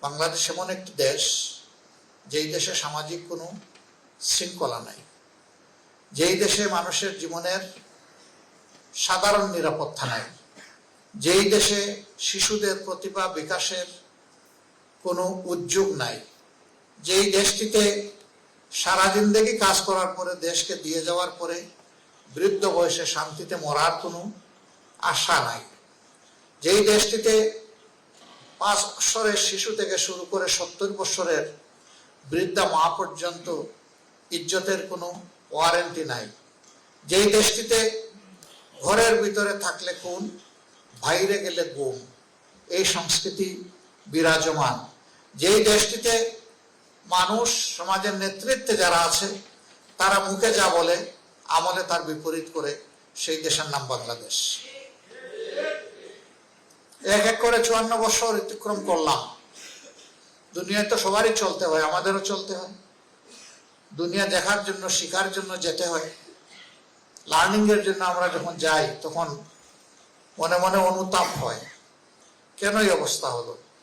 বাংলাদেশ এমন একটি দেশ, যেই দেশে সামাজিক কোনো শৃঙ্খলা নাই, যেই দেশে মানুষের জীবনের সাধারণ নিরাপত্তা নাই, যেই দেশে শিশুদের প্রতিভা বিকাশের কোনো উদ্যোগ নাই, যেই দেশটিতে সারা জিন্দেগি কাজ করার পরে দেশকে দিয়ে যাওয়ার পরে বৃদ্ধ বয়সে শান্তিতে মরার কোনো আশা নাই, যেই দেশটিতে 5 বছরের শিশু থেকে শুরু করে 70 বছরের বৃদ্ধা মা পর্যন্ত ইজ্জতের কোনো ওয়ারেন্টি নাই, যেই দেশটিতে ঘরের ভিতরে থাকলে খুন, বাইরে গেলে গুম, এই সংস্কৃতি বিরাজমান, যেই দেশটিতে মানুষ সমাজের নেতৃত্বে যারা আছে তারা মুখে যা বলে আমলে তার বিপরীত করে, সেই দেশের নাম বাংলাদেশ। এক এক করে 54 বছর অতিক্রম করলাম। দুনিয়ায় তো সবারই চলতে হয়, আমাদেরও চলতে হয়। দুনিয়া দেখার জন্য, শিখার জন্য যেতে হয়। লার্নিং এর জন্য আমরা যখন যাই তখন মনে মনে অনুতাপ হয়, কেন এই অবস্থা হলো।